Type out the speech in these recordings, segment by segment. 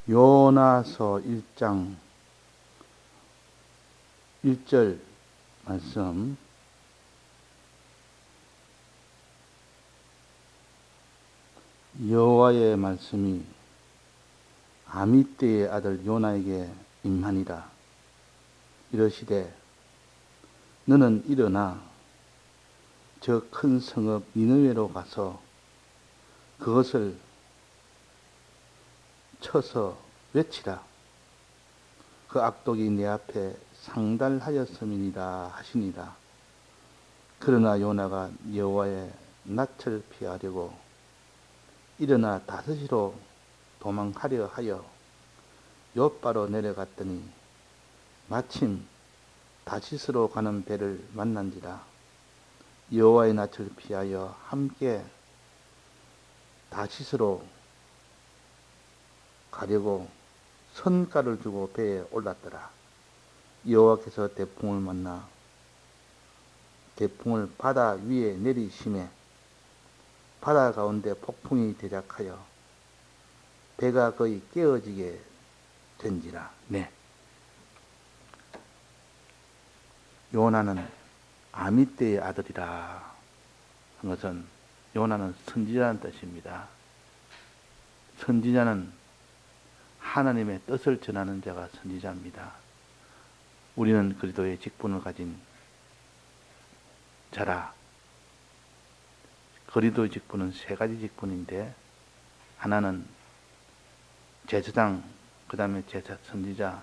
요나서 1장 1절 말씀. 여호와의 말씀이 아미떼의 아들 요나에게 임하니라. 이르시되 너는 일어나 저 큰 성읍 니느웨로 가서 그것을 쳐서 외치라. 그 악독이 내 앞에 상달하였음이니라 하시니라. 그러나 요나가 여호와의 낯을 피하려고 일어나 다섯시로 도망하려 하여 욥바로 내려갔더니 마침 다시스로 가는 배를 만난지라. 여호와의 낯을 피하여 함께 다시스로 가려고 선가를 주고 배에 올랐더라. 여호와께서 대풍을 만나 대풍을 바다 위에 내리심에 바다 가운데 폭풍이 대작하여 배가 거의 깨어지게 된지라. 네. 요나는 아미떼의 아들이라 한 것은 요나는 선지자라는 뜻입니다. 선지자는 하나님의 뜻을 전하는 자가 선지자입니다. 우리는 그리스도의 직분을 가진 자라. 그리스도의 직분은 세 가지 직분인데, 하나는 제사장, 그 다음에 제사 선지자,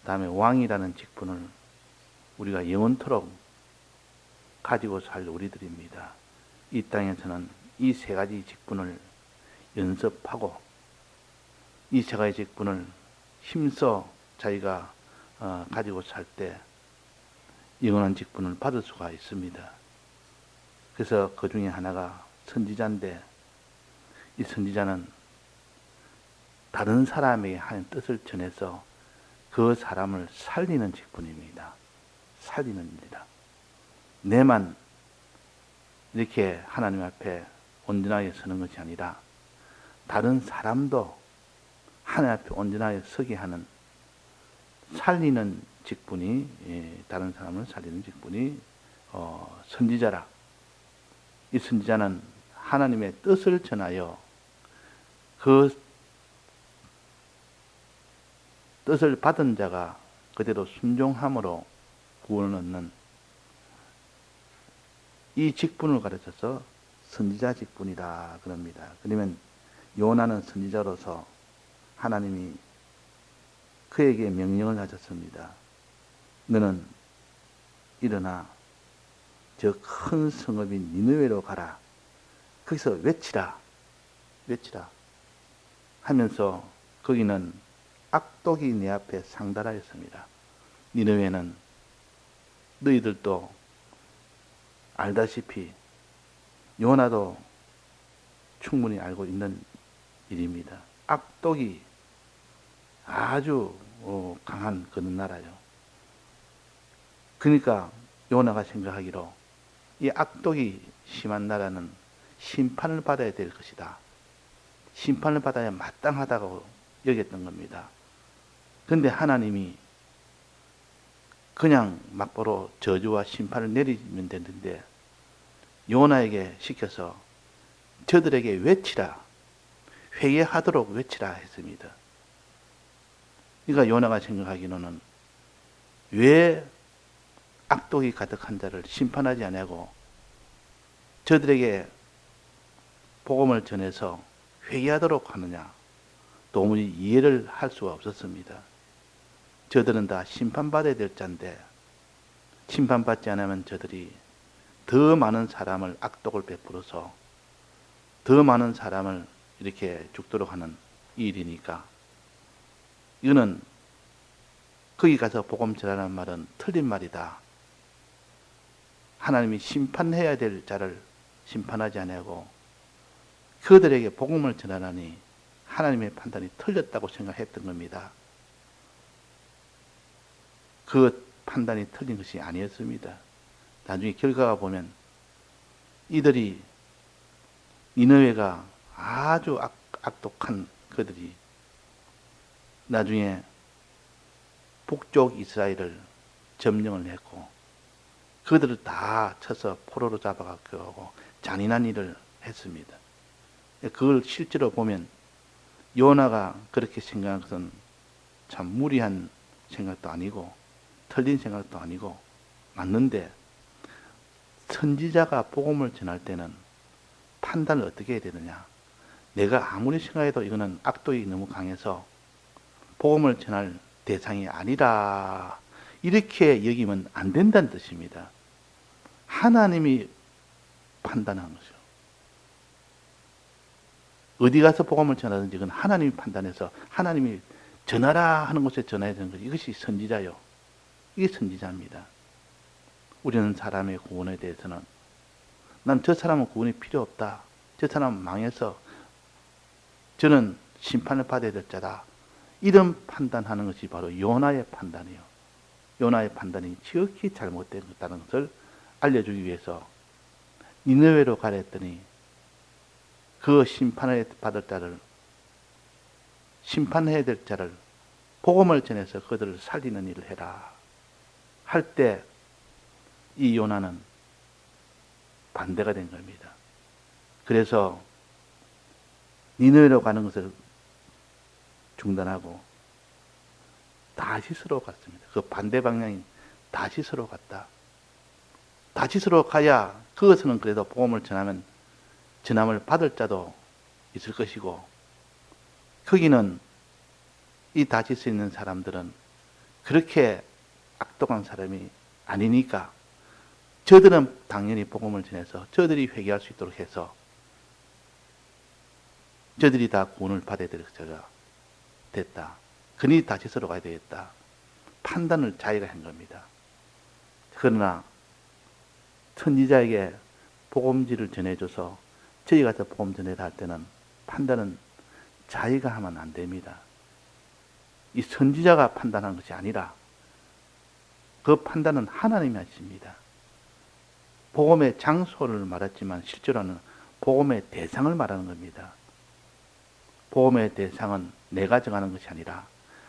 그 다음에 왕이라는 직분을 우리가 영원토록 가지고 살 우리들입니다. 이 땅에서는 이 세 가지 직분을 연습하고 이 세 가지 직분을 힘써 자기가 가지고 살 때 영원한 직분을 받을 수가 있습니다. 그래서 그 중에 하나가 선지자인데, 이 선지자는 다른 사람에게 하는 뜻을 전해서 그 사람을 살리는 직분입니다. 살리는 일이다. 내만 이렇게 하나님 앞에 온전하게 서는 것이 아니라 다른 사람도 하나님 앞에 온전하게 서게 하는 살리는 직분이, 다른 사람을 살리는 직분이 선지자라. 이 선지자는 하나님의 뜻을 전하여 그 뜻을 받은 자가 그대로 순종함으로 구원을 얻는 이 직분을 가르쳐서 선지자 직분이라 그럽니다. 그러면 요나는 선지자로서 하나님이 그에게 명령을 하셨습니다. 너는 일어나 저 큰 성읍인 니느웨로 가라. 거기서 외치라. 외치라. 하면서 거기는 악독이 내 앞에 상달하였습니다. 니느웨는 너희들도 알다시피 요나도 충분히 알고 있는 일입니다. 악독이 아주 강한 그런 나라요. 그러니까 요나가 생각하기로 이 악독이 심한 나라는 심판을 받아야 될 것이다. 심판을 받아야 마땅하다고 여겼던 겁니다. 그런데 하나님이 그냥 막바로 저주와 심판을 내리면 되는데 요나에게 시켜서 저들에게 외치라. 회개하도록 외치라 했습니다. 그러니까 요나가 생각하기로는 왜 악독이 가득한 자를 심판하지 아니하고 저들에게 복음을 전해서 회개하도록 하느냐, 도무지 이해를 할 수가 없었습니다. 저들은 다 심판받아야 될 자인데 심판받지 않으면 저들이 더 많은 사람을 악독을 베풀어서 더 많은 사람을 이렇게 죽도록 하는 일이니까, 이거는 거기 가서 복음 전하라는 말은 틀린 말이다. 하나님이 심판해야 될 자를 심판하지 아니하고 그들에게 복음을 전하라니 하나님의 판단이 틀렸다고 생각했던 겁니다. 그 판단이 틀린 것이 아니었습니다. 나중에 결과가 보면 이들이 니느웨가 아주 악독한 그들이 나중에 북쪽 이스라엘을 점령을 했고 그들을 다 쳐서 포로로 잡아가고 잔인한 일을 했습니다. 그걸 실제로 보면 요나가 그렇게 생각한 것은 참 무리한 생각도 아니고 틀린 생각도 아니고 맞는데, 선지자가 복음을 전할 때는 판단을 어떻게 해야 되느냐. 내가 아무리 생각해도 이거는 악독이 너무 강해서 복음을 전할 대상이 아니라 이렇게 여기면 안 된다는 뜻입니다. 하나님이 판단한 거죠. 어디 가서 복음을 전하든지 그건 하나님이 판단해서 하나님이 전하라 하는 곳에 전해야 되는 거죠. 이것이 선지자요. 이게 선지자입니다. 우리는 사람의 구원에 대해서는 난 저 사람은 구원이 필요 없다. 저 사람은 망해서 저는 심판을 받아야 될 자다. 이런 판단하는 것이 바로 요나의 판단이에요. 요나의 판단이 지극히 잘못됐다는 것을 알려주기 위해서 니느웨로 가라 했더니 그 심판을 받을 자를, 심판해야 될 자를 복음을 전해서 그들을 살리는 일을 해라 할 때 이 요나는 반대가 된 겁니다. 그래서 니느웨로 가는 것을 중단하고 다시스로 갔습니다. 그 반대 방향인 다시스로 갔다. 다시스로 가야 그것은 그래도 복음을 전하면 전함을 받을 자도 있을 것이고, 거기는 이 다시스에 있는 사람들은 그렇게 악독한 사람이 아니니까 저들은 당연히 복음을 전해서 저들이 회개할 수 있도록 해서 저들이 다 구원을 받아야 될 자가 됐다. 그니 다시스로 가야 되겠다. 판단을 자기가 한 겁니다. 그러나 선지자에게 복음지를 전해줘서 저희 가서 복음 전해라 할 때는 판단은 자기가 하면 안 됩니다. 이 선지자가 판단한 것이 아니라 그 판단은 하나님이 하십니다. 복음의 장소를 말했지만 실제로는 복음의 대상을 말하는 겁니다. 복음의 대상은 내가 정하는 것이 아니라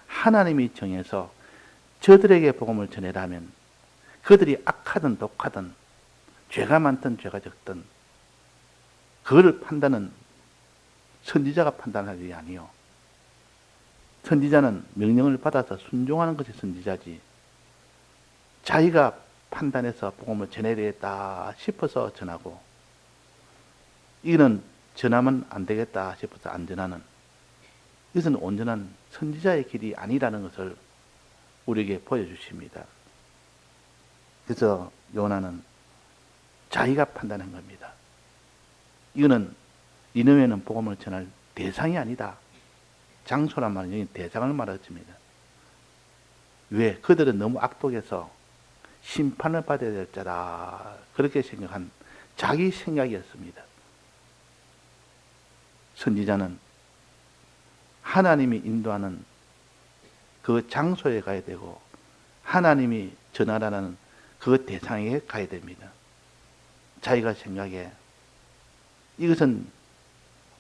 하나님이 정해서 저들에게 복음을 전해라면 그들이 악하든 독하든 죄가 많든 죄가 적든 그거를 판단은 선지자가 판단할 일이 아니요. 선지자는 명령을 받아서 순종하는 것이 선지자지, 자기가 판단해서 복음을 전해야 되겠다 싶어서 전하고 이거는 전하면 안 되겠다 싶어서 안 전하는, 이것은 온전한 선지자의 길이 아니라는 것을 우리에게 보여주십니다. 그래서 요나는 자기가 판단한 겁니다. 이거는 니느웨는 복음을 전할 대상이 아니다. 장소란 말은 여기 대상을 말해줍니다. 왜? 그들은 너무 악독해서 심판을 받아야 될 자다. 그렇게 생각한 자기 생각이었습니다. 선지자는 하나님이 인도하는 그 장소에 가야 되고 하나님이 전하라는 그 대상에 가야 됩니다. 자기가 생각해 이것은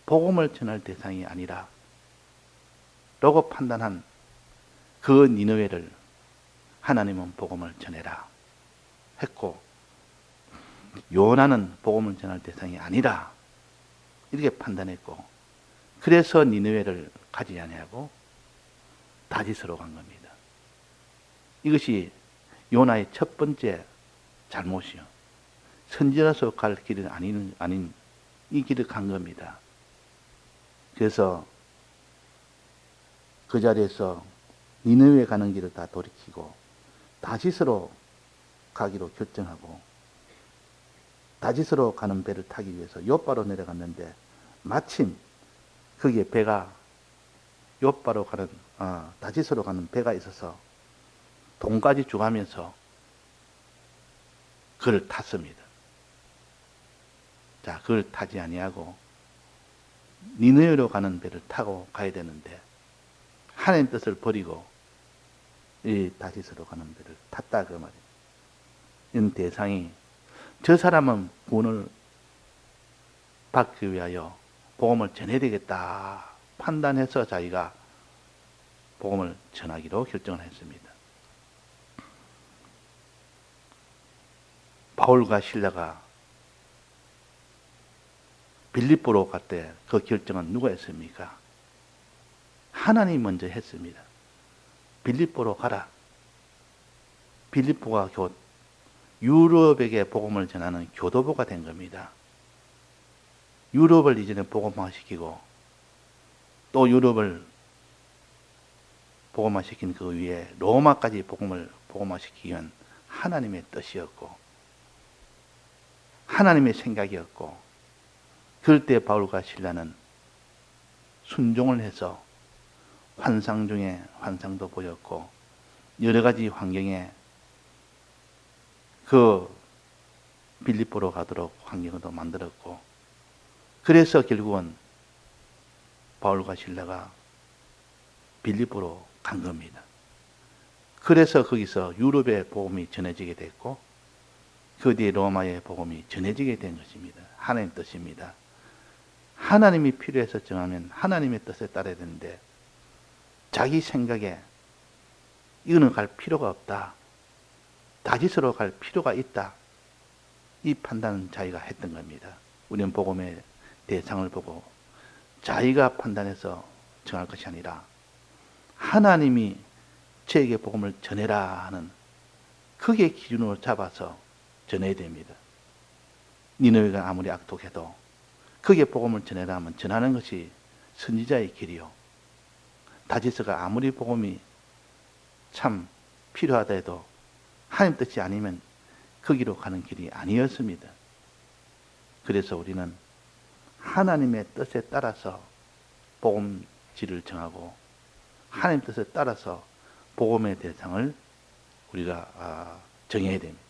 복음을 전할 대상이 아니라 라고 판단한 그 니느웨를 하나님은 복음을 전해라 했고, 요나는 복음을 전할 대상이 아니라 이렇게 판단했고, 그래서 니느웨를 가지 아니하고 다시스로 간 겁니다. 이것이 요나의 첫 번째 잘못이요. 선지자로서 갈 길은 아닌 이 길을 간 겁니다. 그래서 그 자리에서 니느웨 가는 길을 다 돌이키고 다시스로 가기로 결정하고 다시스로 가는 배를 타기 위해서 요바로 내려갔는데 마침 거기에 배가 요바로 가는 다시스로 가는 배가 있어서 돈까지 주가면서 그를 탔습니다. 자, 그걸 타지 아니하고 니느웨로 가는 배를 타고 가야 되는데 하나님 뜻을 버리고 이 다시스로 가는 배를 탔다 그 말이에요. 이 대상이 저 사람은 구원을 받기 위하여 복음을 전해야 되겠다 판단해서 자기가 복음을 전하기로 결정을 했습니다. 바울과 실라가 빌립보로 갈 때 그 결정은 누가 했습니까? 하나님이 먼저 했습니다. 빌립보로 가라. 빌립보가 곧 유럽에게 복음을 전하는 교도보가 된 겁니다. 유럽을 이제는 복음화시키고 또 유럽을 복음화시킨 그 위에 로마까지 복음을 복음화시키기 위한 하나님의 뜻이었고 하나님의 생각이었고 그럴 때 바울과 실라는 순종을 해서 환상 중에 환상도 보였고 여러 가지 환경에 그 빌립보로 가도록 환경도 만들었고 그래서 결국은 바울과 실라가 빌립보로 간 겁니다. 그래서 거기서 유럽의 복음이 전해지게 됐고 그 뒤에 로마의 복음이 전해지게 된 것입니다. 하나님 뜻입니다. 하나님이 필요해서 정하면 하나님의 뜻에 따라야 되는데 자기 생각에 이거는 갈 필요가 없다. 다짓으로 갈 필요가 있다. 이 판단은 자기가 했던 겁니다. 우리는 복음의 대상을 보고 자기가 판단해서 정할 것이 아니라 하나님이 저에게 복음을 전해라 하는 그게 기준으로 잡아서 전해야 됩니다. 니느웨가 아무리 악독해도 그게 복음을 전해라 하면 전하는 것이 선지자의 길이요. 다지스가 아무리 복음이 참 필요하다 해도 하나님 뜻이 아니면 거기로 가는 길이 아니었습니다. 그래서 우리는 하나님의 뜻에 따라서 복음지를 정하고 하나님 뜻에 따라서 복음의 대상을 우리가 정해야 됩니다.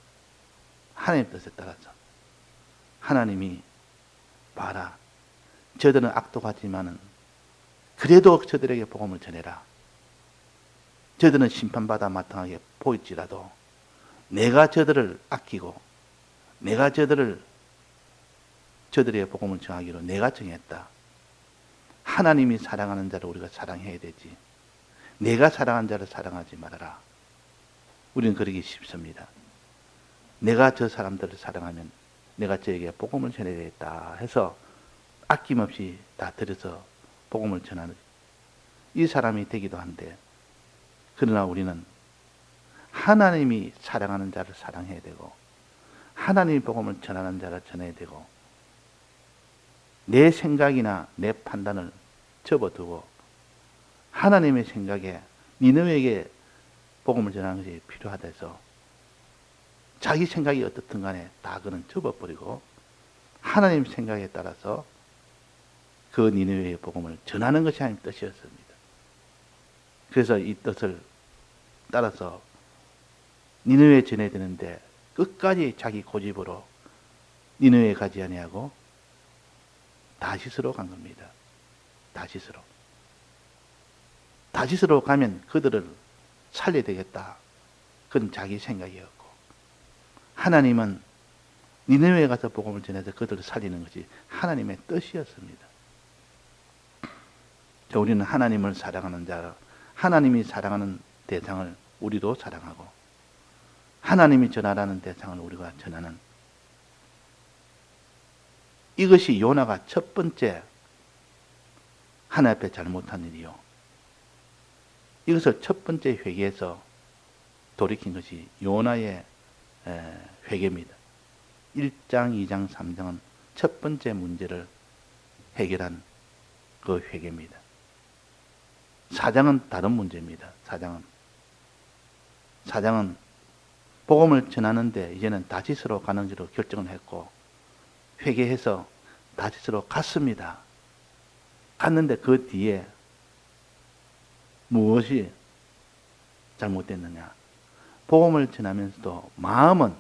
하나님 뜻에 따라서 하나님이 봐라. 저들은 악독하지만은 그래도 저들에게 복음을 전해라. 저들은 심판받아 마땅하게 보일지라도 내가 저들을 아끼고 내가 저들에게 복음을 정하기로 내가 정했다. 하나님이 사랑하는 자를 우리가 사랑해야 되지. 내가 사랑하는 자를 사랑하지 말아라. 우리는 그러기 쉽습니다. 내가 저 사람들을 사랑하면 내가 저에게 복음을 전해야 되겠다 해서 아낌없이 다 들여서 복음을 전하는 이 사람이 되기도 한데 그러나 우리는 하나님이 사랑하는 자를 사랑해야 되고 하나님이 복음을 전하는 자를 전해야 되고 내 생각이나 내 판단을 접어두고 하나님의 생각에 니느웨에게 복음을 전하는 것이 필요하다 해서 자기 생각이 어떻든 간에 다 그는 접어버리고 하나님 생각에 따라서 그 니느웨의 복음을 전하는 것이 하나님 뜻이었습니다. 그래서 이 뜻을 따라서 니느웨에 전해야 되는데 끝까지 자기 고집으로 니느웨에 가지 아니하고 다시스로 간 겁니다. 다시스로 가면 그들을 살려야 되겠다. 그건 자기 생각이었고 하나님은 니느웨에 가서 복음을 전해서 그들을 살리는 것이 하나님의 뜻이었습니다. 우리는 하나님을 사랑하는 자, 하나님이 사랑하는 대상을 우리도 사랑하고 하나님이 전하라는 대상을 우리가 전하는 이것이 요나가 첫 번째 하나님 앞에 잘못한 일이요. 이것을 첫 번째 회개에서 돌이킨 것이 요나의 회개입니다. 1장, 2장, 3장은 첫 번째 문제를 해결한 그 회개입니다. 4장은 다른 문제입니다. 4장은 복음을 전하는데 이제는 다시스로 가는 길로 결정을 했고 회개해서 다시스로 갔습니다. 갔는데 그 뒤에 무엇이 잘못됐느냐? 복음을 전하면서도 마음은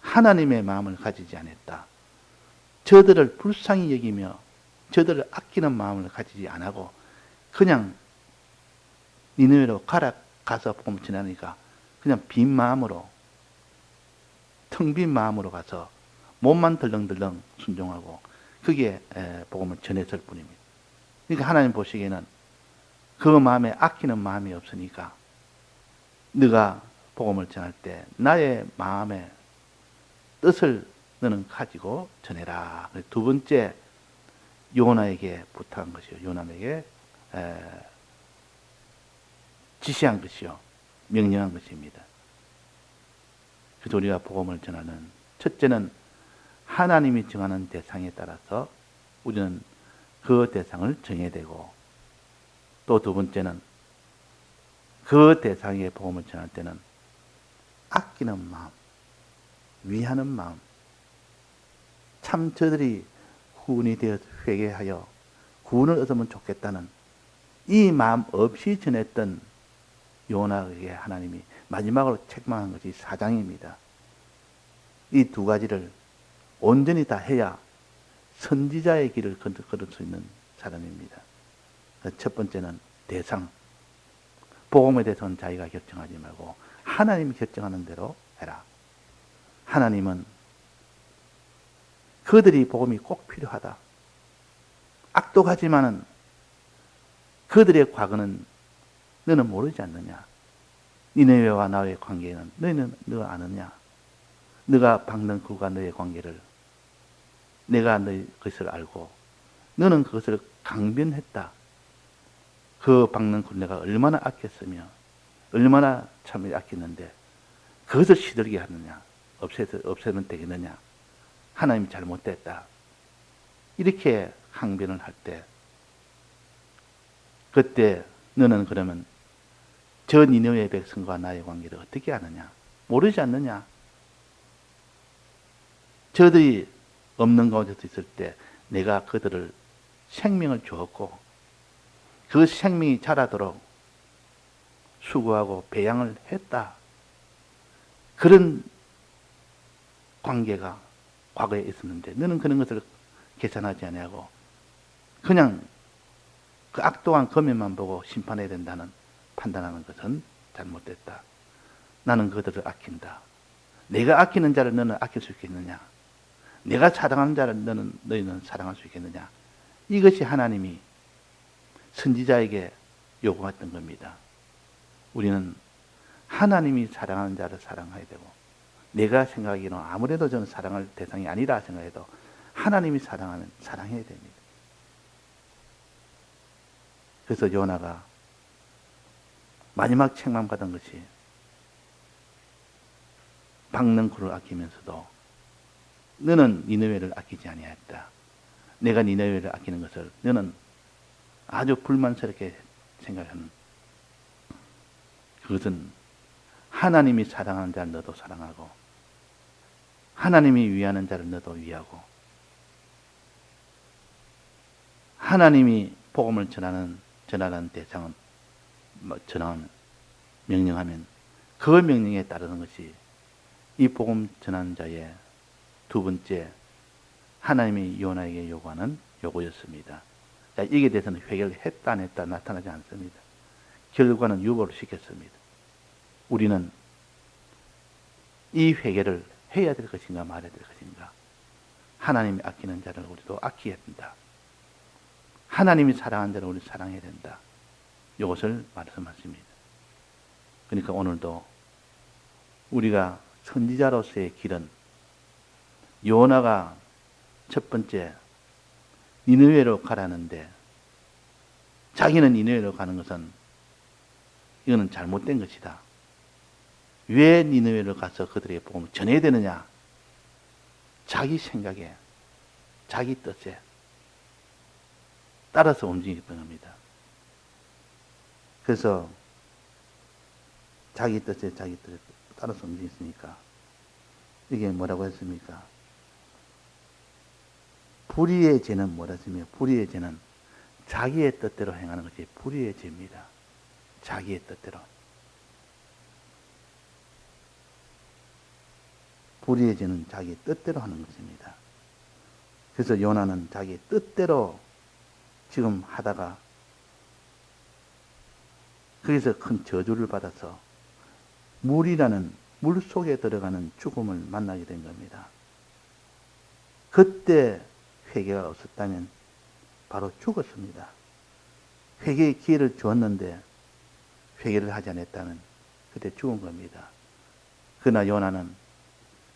하나님의 마음을 가지지 않았다. 저들을 불쌍히 여기며 저들을 아끼는 마음을 가지지 않고 그냥 니느웨로 가서 복음을 전하니까 그냥 빈 마음으로 텅 빈 마음으로 가서 몸만 덜렁덜렁 순종하고 그게 복음을 전했을 뿐입니다. 그러니까 하나님 보시기에는 그 마음에 아끼는 마음이 없으니까 네가 복음을 전할 때 나의 마음의 뜻을 너는 가지고 전해라. 두 번째 요나에게 부탁한 것이요. 요나에게 지시한 것이요. 명령한 것입니다. 그래서 우리가 복음을 전하는 첫째는 하나님이 정하는 대상에 따라서 우리는 그 대상을 정해야 되고, 또 두 번째는 그 대상의 복음을 전할 때는 아끼는 마음, 위하는 마음, 참 저들이 구원이 되어 회개하여 구원을 얻으면 좋겠다는 이 마음 없이 전했던 요나에게 하나님이 마지막으로 책망한 것이 사장입니다. 이 두 가지를 온전히 다 해야 선지자의 길을 걸을 수 있는 사람입니다. 첫 번째는 대상. 복음에 대해서는 자기가 결정하지 말고 하나님이 결정하는 대로 해라. 하나님은 그들이 복음이 꼭 필요하다. 악독하지만은 그들의 과거는 너는 모르지 않느냐? 니네웨와 나의 관계는 너희는 너가 아느냐? 너가 박는 그와 너의 관계를 내가 너희 그것을 알고 너는 그것을 강변했다. 그 박는 그 내가 얼마나 아꼈으며 얼마나 참 아꼈는데 그것을 시들게 하느냐? 없애면 되겠느냐? 하나님이 잘못됐다. 이렇게 항변을 할 때 그때 너는 그러면 저 니느웨 백성과 나의 관계를 어떻게 아느냐? 모르지 않느냐? 저들이 없는 가운데서 있을 때 내가 그들을 생명을 주었고 그 생명이 자라도록 수고하고 배양을 했다. 그런 관계가 과거에 있었는데 너는 그런 것을 계산하지 아니하고 그냥 그 악독한 검에만 보고 심판해야 된다는 판단하는 것은 잘못됐다. 나는 그들을 아낀다. 내가 아끼는 자를 너는 아낄 수 있겠느냐? 내가 사랑하는 자를 너희는 사랑할 수 있겠느냐? 이것이 하나님이 선지자에게 요구했던 겁니다. 우리는 하나님이 사랑하는 자를 사랑해야 되고 내가 생각하기에는 아무래도 저는 사랑할 대상이 아니라 생각해도 하나님이 사랑해야 됩니다. 그래서 요나가 마지막 책망받은 것이 박는 굴을 아끼면서도 너는 니느웨를 아끼지 아니하였다. 내가 니느웨를 아끼는 것을 너는 아주 불만스럽게 생각하는 그것은 하나님이 사랑하는 자를 너도 사랑하고 하나님이 위하는 자를 너도 위하고 하나님이 복음을 전하는 대상은 전하는 명령하면 그 명령에 따르는 것이 이 복음 전하는 자의 두 번째 하나님이 요나에게 요구하는 요구였습니다. 자, 이게 대해서는 회개를 했다 안 했다 나타나지 않습니다. 결과는 유보를 시켰습니다. 우리는 이 회개를 해야 될 것인가 말아야 될 것인가? 하나님이 아끼는 자를 우리도 아껴야 된다. 하나님이 사랑하는 자를 우리 사랑해야 된다. 이것을 말씀하십니다. 그러니까 오늘도 우리가 선지자로서의 길은 요나가 첫 번째 니느웨로 가라는데 자기는 니느웨로 가는 것은 이거는 잘못된 것이다. 왜 니느웨로 가서 그들에게 복음을 전해야 되느냐? 자기 생각에 자기 뜻에 따라서 움직였던 겁니다. 그래서 자기 뜻에 따라서 움직였으니까 이게 뭐라고 했습니까? 불의의 죄는 뭐라 했습니까? 불의의 죄는 자기의 뜻대로 행하는 것이 불의의 죄입니다. 자기의 뜻대로. 불의의 죄는 자기 뜻대로 하는 것입니다. 그래서 요나는 자기 뜻대로 지금 하다가 거기서 큰 저주를 받아서 물 속에 들어가는 죽음을 만나게 된 겁니다. 그때 회개가 없었다면 바로 죽었습니다. 회개의 기회를 주었는데 회개를 하지 않았다면 그때 죽은 겁니다. 그러나 요나는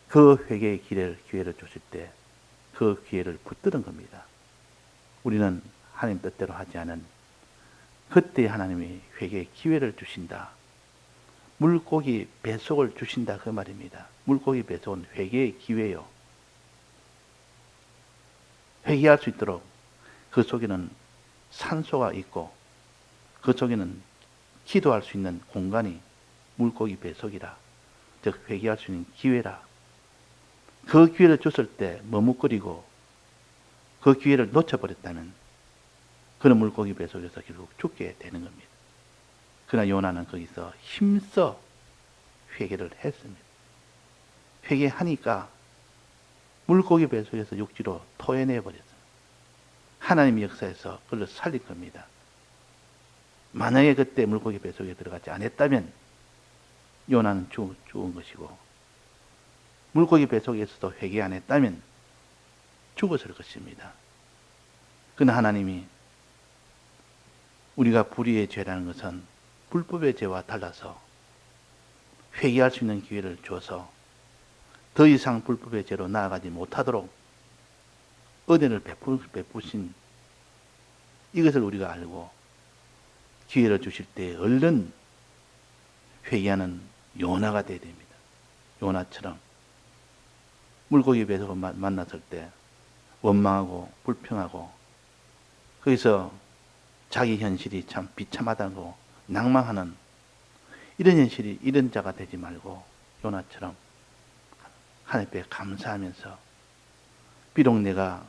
그 회개의 기회를 주실 때 그 기회를 붙드는 겁니다. 우리는 하나님 뜻대로 하지 않은 그때 하나님이 회개의 기회를 주신다. 물고기 배속을 주신다 그 말입니다. 물고기 배속은 회개의 기회요. 회개할 수 있도록 그 속에는 산소가 있고 그 속에는 기도할 수 있는 공간이 물고기 배속이라, 즉 회개할 수 있는 기회라. 그 기회를 줬을 때 머뭇거리고 그 기회를 놓쳐버렸다면 그런 물고기 배속에서 결국 죽게 되는 겁니다. 그러나 요나는 거기서 힘써 회개를 했습니다. 회개하니까 물고기 배속에서 육지로 토해내 버렸어요. 하나님의 역사에서 그걸 살린 겁니다. 만약에 그때 물고기 배속에 들어가지 않았다면 요나는 죽은 것이고, 물고기 배속에서도 회개 안 했다면 죽었을 것입니다. 그러나 하나님이 우리가 불의의 죄라는 것은 불법의 죄와 달라서 회개할 수 있는 기회를 줘서 더 이상 불법의 죄로 나아가지 못하도록 은혜를 베푸신 이것을 우리가 알고 기회를 주실 때 얼른 회개하는 요나가 되어야 됩니다. 요나처럼 물고기 배속을 만났을 때 원망하고 불평하고 거기서 자기 현실이 참 비참하다고 낭망하는 이런 자가 되지 말고 요나처럼 하나님께 감사하면서 비록 내가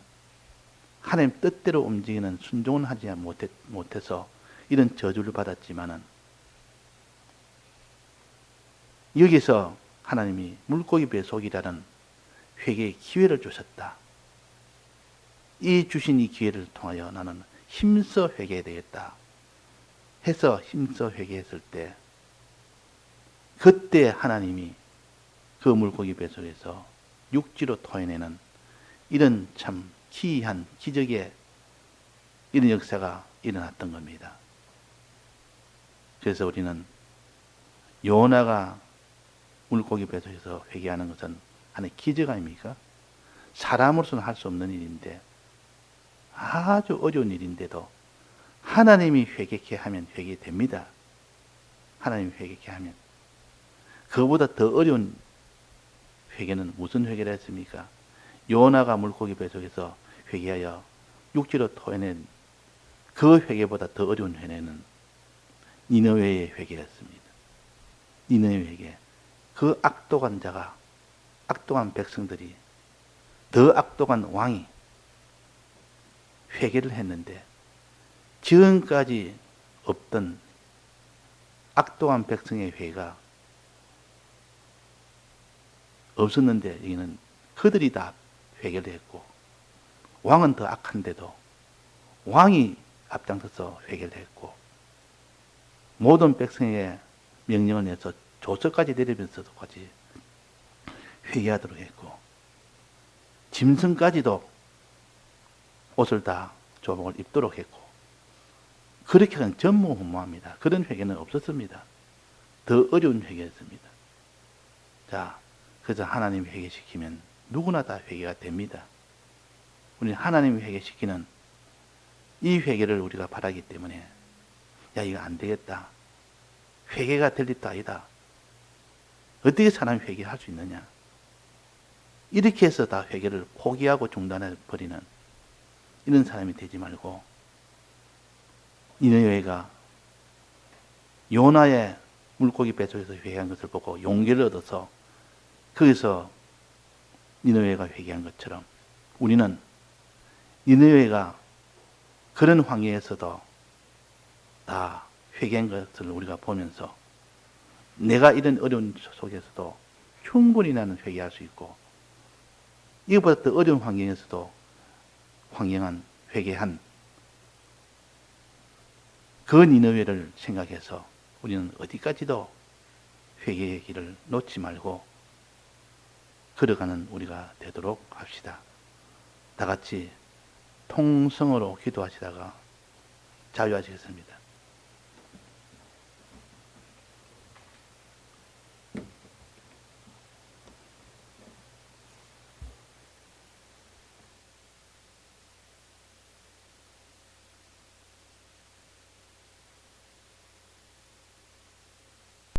하나님 뜻대로 움직이는 순종은 하지 못해서 이런 저주를 받았지만은 여기서 하나님이 물고기 배속이라는 회개의 기회를 주셨다. 이 주신 이 기회를 통하여 나는 힘써 회개해야 되겠다 해서 힘써 회개했을 때 그때 하나님이 그 물고기 배속에서 육지로 토해내는 이런 참 기이한 기적의 이런 역사가 일어났던 겁니다. 그래서 우리는 요나가 물고기 배속에서 회개하는 것은 하나의 기적 아닙니까? 사람으로서는 할 수 없는 일인데, 아주 어려운 일인데도 하나님이 회개케 하면 회개됩니다. 하나님이 회개케 하면. 그보다 더 어려운 회개는 무슨 회개를 했습니까? 요나가 물고기 배속에서 회개하여 육지로 토해낸 그 회개보다 더 어려운 회개는 니느웨의 회개였습니다. 니느웨의 회개. 그 악독한 자가, 악독한 백성들이, 더 악독한 왕이 회개를 했는데 지금까지 없던 악독한 백성의 회개가 없었는데 여기는 그들이 다 회개를 했고 왕은 더 악한데도 왕이 앞장서서 회개를 했고 모든 백성에게 명령을 내서 조서까지 내리면서도까지 회개하도록 했고 짐승까지도 옷을 다 조복을 입도록 했고 그렇게 하는 전무후무합니다. 그런 회개는 없었습니다. 더 어려운 회개였습니다. 자, 그래서 하나님이 회개시키면 누구나 다 회개가 됩니다. 우리는 하나님이 회개시키는 이 회개를 우리가 바라기 때문에 야 이거 안 되겠다. 회개가 될 일도 아니다. 어떻게 사람이 회개할 수 있느냐. 이렇게 해서 다 회개를 포기하고 중단해 버리는 이런 사람이 되지 말고 니느웨가 요나의 물고기 배속에서 회개한 것을 보고 용기를 얻어서 거기서 니느웨가 회개한 것처럼 우리는 니느웨가 그런 환경에서도 다 회개한 것을 우리가 보면서 내가 이런 어려운 속에서도 충분히 나는 회개할 수 있고 이것보다 더 어려운 환경에서도 회개한 그 니느웨를 생각해서 우리는 어디까지도 회개의 길을 놓지 말고 걸어가는 우리가 되도록 합시다. 다 같이 통성으로 기도하시다가 자유하시겠습니다.